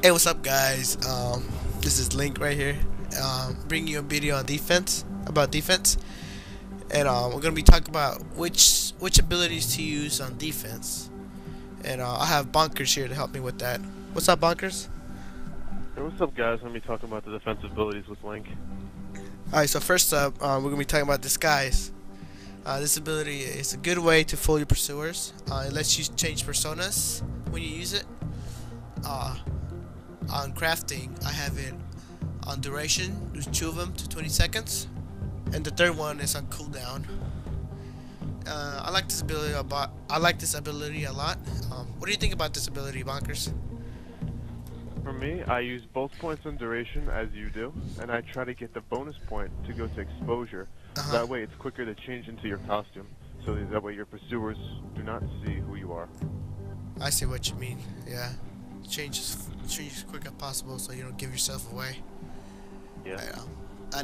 Hey, what's up, guys? This is Link right here, bringing you a video on defense, about defense, and we're gonna be talking about which abilities to use on defense, and I have Bonkers here to help me with that. What's up, Bonkers? Hey, what's up, guys? I'm gonna be talking about the defensive abilities with Link. All right, so first up, we're gonna be talking about disguise. This ability is a good way to fool your pursuers. It lets you change personas when you use it. On crafting, I have it on duration. There's two of them to 20 seconds, and the third one is on cooldown. I like this ability a lot. What do you think about this ability, Bonkers? For me, I use both points on duration as you do, and I try to get the bonus point to go to exposure. That way it's quicker to change into your costume, so that way your pursuers do not see who you are. I see what you mean. Yeah, change as quick as possible so you don't give yourself away. Yeah.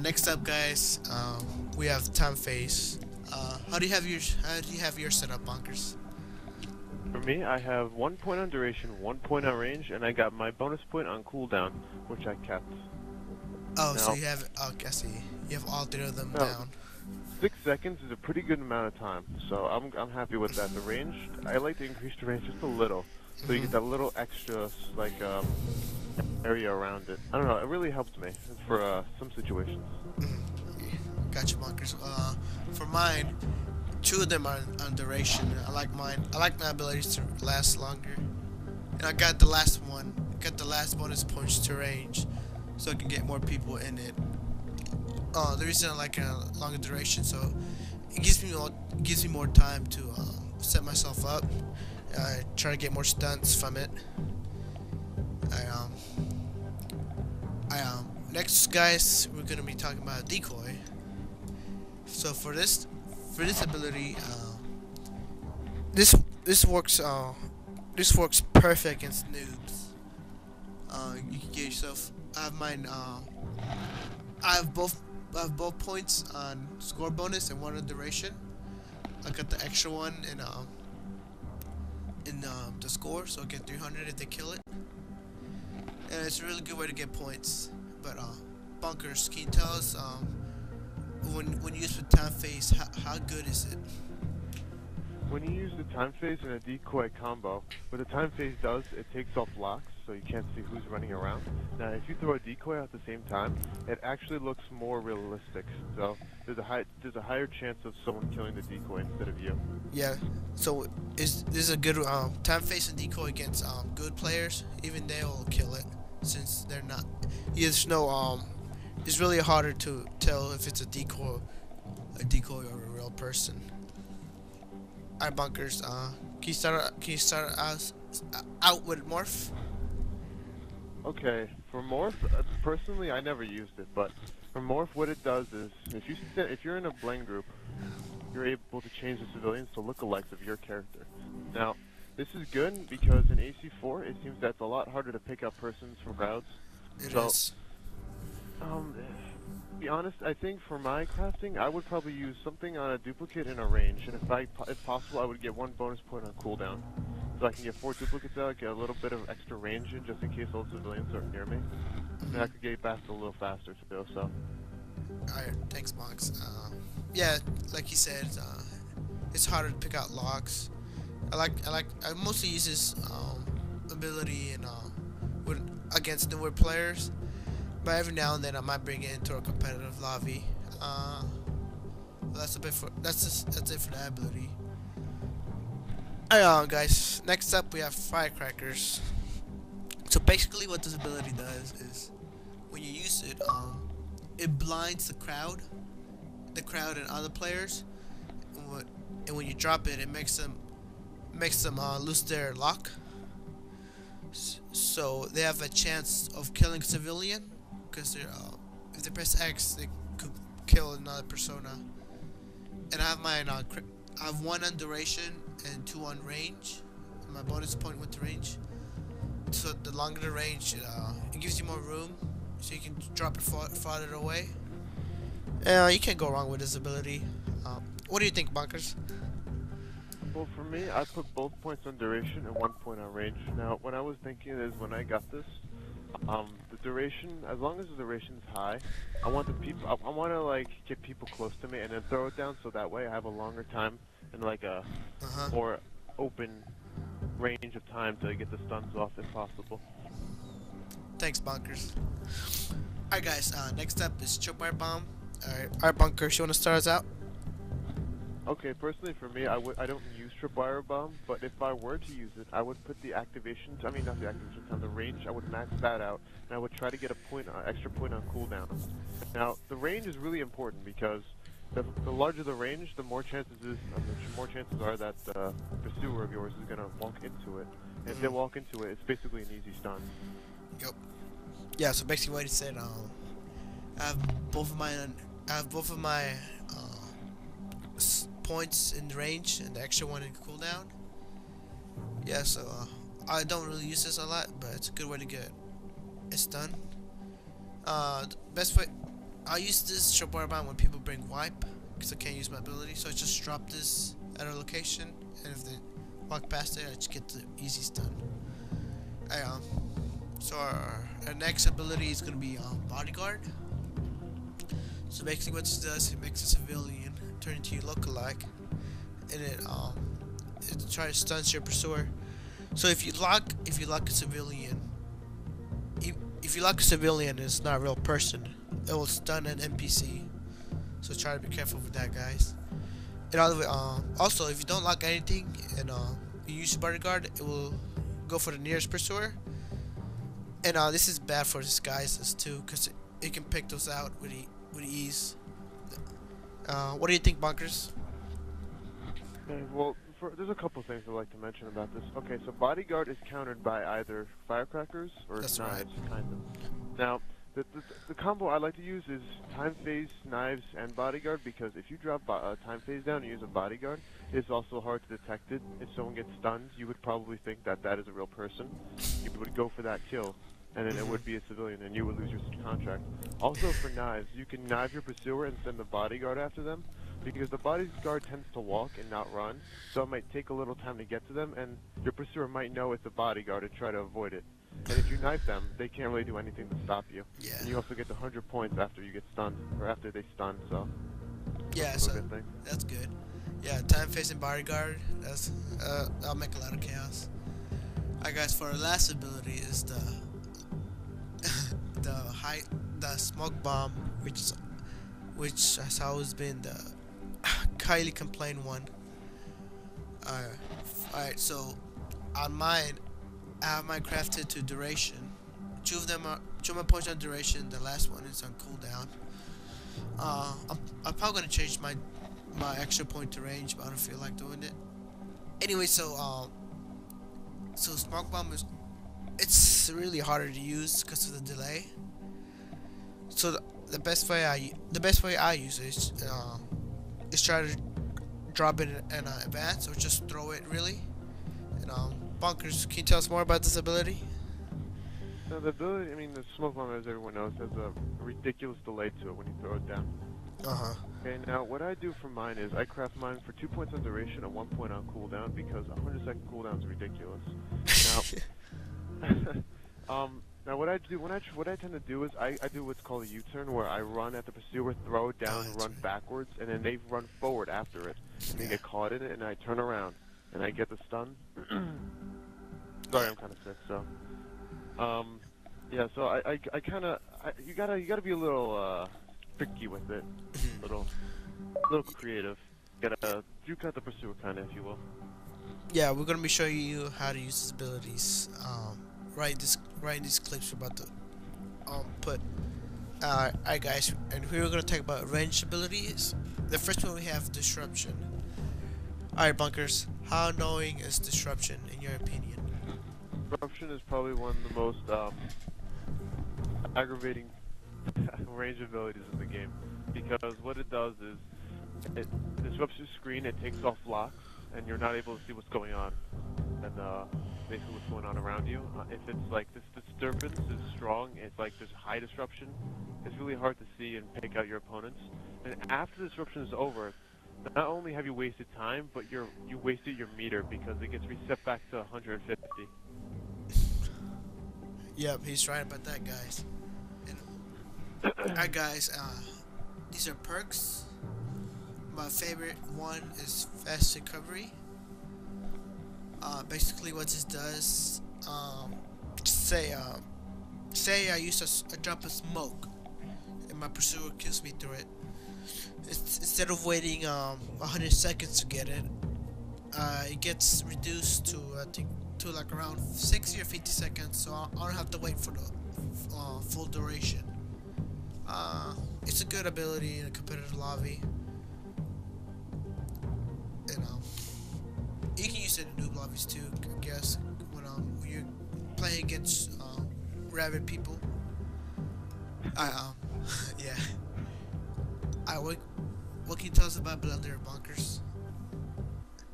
Next up, guys, we have time phase. How do you have your setup, Bonkers? For me, I have 1 point on duration, 1 point on range, and I got my bonus point on cooldown, which I kept. Oh, so you have. Oh, I see. You have all three of them down. 6 seconds is a pretty good amount of time, so I'm happy with that. The range, I like to increase the range just a little, so you get that little extra area around it. I don't know, it really helps me for some situations. Gotcha, Bonkers. For mine, two of them are on duration. I like mine. I like my abilities to last longer, and I got the last one. Got the last bonus points to range, so I can get more people in it. The reason I like a longer duration, so it gives me more time to set myself up. Try to get more stunts from it. Next, guys, we're gonna be talking about decoy. So for this ability, this works perfect against noobs. You can get yourself. I have mine. I have both points on score bonus and one on duration. I got the extra one in the score, so I get 300 if they kill it. And it's a really good way to get points. But Bonkers, can you tell us when used with time phase, how good is it? When you use the time phase in a decoy combo, what the time phase does, it takes off locks, so you can't see who's running around. Now, if you throw a decoy at the same time, it actually looks more realistic. So there's a higher chance of someone killing the decoy instead of you. Yeah. So this is a good time phase and decoy against good players. Even they will kill it since they're not. There's no It's really harder to tell if it's a decoy or a real person. Alright, Bonkers. Can you start us out with Morph? Okay, for Morph, personally, I never used it, but for Morph, what it does is, if you're in a blend group, you're able to change the civilians to lookalikes of your character. Now, this is good because in AC4, it seems that's a lot harder to pick up persons from crowds. It is. To be honest, I think for my crafting, I would probably use something on a duplicate in a range, and if possible, I would get 1 bonus point on cooldown. So I can get 4 duplicates out, get a little bit of extra range in just in case all the civilians are near me. And I could get back a little faster too, so. Alright, thanks, Monks. Yeah, like you said, it's harder to pick out locks. I mostly use this ability against newer players, but every now and then I might bring it into a competitive lobby. That's it for that ability. Alright, guys. Next up, we have firecrackers. So basically, what this ability does is, when you use it, it blinds the crowd and other players. And when you drop it, it makes them lose their lock. So they have a chance of killing civilian, because if they press X, they could kill another persona. And I have mine on. I have 1 on duration and 2 on range. My bonus point went to range. So the longer the range, it gives you more room, so you can drop it farther away. You can't go wrong with this ability. What do you think, Bonkers? Well, for me, I put both points on duration and 1 point on range. Now, what I was thinking is when I got this, the duration, as long as the duration's high, I want the people, I want to like get people close to me and then throw it down so that way I have a longer time and like a more open range of time to get the stuns off if possible. Thanks, Bonkers. Alright, guys. Next up is Tripwire Bomb. Alright, Bonkers, you want to start us out? Okay, personally for me, I don't use Tripwire Bomb, but if I were to use it, I would put the activation, I mean not the activation time, the range, I would max that out, and I would try to get a point, extra point on cooldown. Now, the range is really important because the larger the range, the more chances are that the pursuer of yours is gonna walk into it. And if they walk into it, it's basically an easy stun. Yep. Yeah. So basically, what he said. I have both of my points in range and the extra one in cooldown. Yeah. So I don't really use this a lot, but it's a good way to get it done. The best way. I use this Tripwire Bomb when people bring wipe because I can't use my ability, so I just drop this at a location, and if they walk past it, I just get the easy stun. So our next ability is gonna be Bodyguard. So basically, what this does, it makes a civilian turn into your lookalike, and it tries to stun your pursuer. So if you lock a civilian, if you lock a civilian, and it's not a real person, it will stun an NPC. So try to be careful with that, guys. And also, if you don't lock anything and you use Bodyguard, it will go for the nearest pursuer. And this is bad for disguises too, because it can pick those out with ease. What do you think, Bonkers? Okay, well, there's a couple things I'd like to mention about this. Okay, so Bodyguard is countered by either firecrackers or That's knives, right. kind of. Now, the combo I like to use is Time Phase, Knives, and Bodyguard, because if you drop Time Phase down and use a Bodyguard, it's also hard to detect it. If someone gets stunned, you would probably think that that is a real person. You would go for that kill, and then it would be a civilian, and you would lose your contract. Also, for Knives, you can knife your pursuer and send the Bodyguard after them, because the Bodyguard tends to walk and not run, so it might take a little time to get to them, and your pursuer might know it's a Bodyguard and try to avoid it. And if you knife them, they can't really do anything to stop you. Yeah. And you also get the 100 points after you get stunned, or after they stun, so... Yeah, that's so a good thing. that's good. Yeah, time facing Bodyguard, that's that'll make a lot of chaos. Alright, guys, for our last ability is the the smoke bomb, which has always been the highly complained one. Alright, so on mine, I have mine crafted to duration. Two of my points on duration. The last one is on cooldown. I'm probably gonna change my extra point to range, but I don't feel like doing it. Anyway, so smoke bomb it's really harder to use because of the delay. So the best way I use it is try to drop it in advance or just throw it really. And Bonkers, can you tell us more about this ability? Now, the ability, I mean, the smoke bomb, as everyone knows, has a ridiculous delay to it when you throw it down. Okay, now, what I do for mine is I craft mine for 2 points on duration and 1 point on cooldown, because 100-second cooldown is ridiculous. Now, now what I tend to do is I do what's called a U-turn, where I run at the pursuer, throw it down, and run backwards, and then they run forward after it, and they get caught in it, and I turn around, and I get the stun. Sorry, I'm kind of sick, so... yeah, so I kind of, you gotta be a little, tricky with it, a little creative. You gotta juke out the pursuer, kind of, if you will. Yeah, we're gonna be showing you how to use his abilities. Right in these clips we're about to put. Alright, guys, and we're gonna talk about ranged abilities. The first one we have disruption. Alright, Bunkers, how annoying is disruption in your opinion? Disruption is probably one of the most aggravating range abilities in the game, because what it does is it disrupts your screen, it takes off locks, and you're not able to see what's going on, and basically what's going on around you. If it's like this disturbance is strong, it's like there's high disruption, it's really hard to see and pick out your opponents. And after the disruption is over, not only have you wasted time, but you wasted your meter because it gets reset back to 150. Yep, he's right about that, guys. And alright, guys. These are perks. My favorite one is fast recovery. Basically, what this does, say I use a drop of smoke, and my pursuer kills me through it. Instead of waiting 100 seconds to get it, it gets reduced to I think to like around 60 or 50 seconds, so I don't have to wait for the full duration. It's a good ability in a competitive lobby. You know, you can use it in noob lobbies too, I guess, when you're playing against rabid people. Yeah. What can you tell us about Blender Bonkers?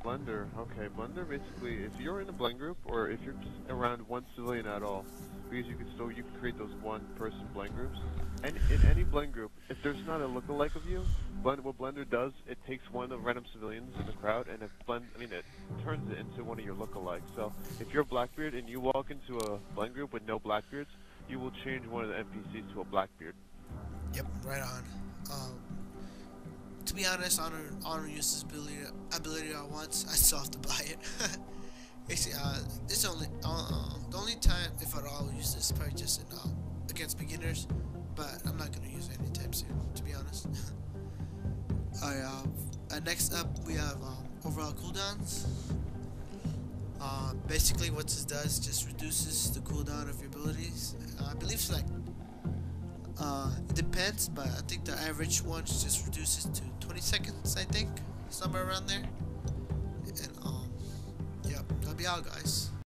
Blender, okay. Blender basically, if you're in a blend group or if you're just around one civilian at all, because you can create those one-person blend groups. And in any blend group, if there's not a lookalike of you, what Blender does, it takes one of the random civilians in the crowd and it turns it into one of your lookalikes. So if you're Blackbeard and you walk into a blend group with no Blackbeards, you will change one of the NPCs to a Blackbeard. Yep, right on. To be honest, Honor used this ability once. I still have to buy it. It's the only time, if at all, we use this probably just in against beginners, but I'm not gonna use it anytime soon, to be honest. Next up we have overall cooldowns. Basically, what this does just reduces the cooldown of your abilities. I believe it's like it depends, but I think the average one just reduces to 20 seconds. I think somewhere around there. And yeah, that'll be all, guys.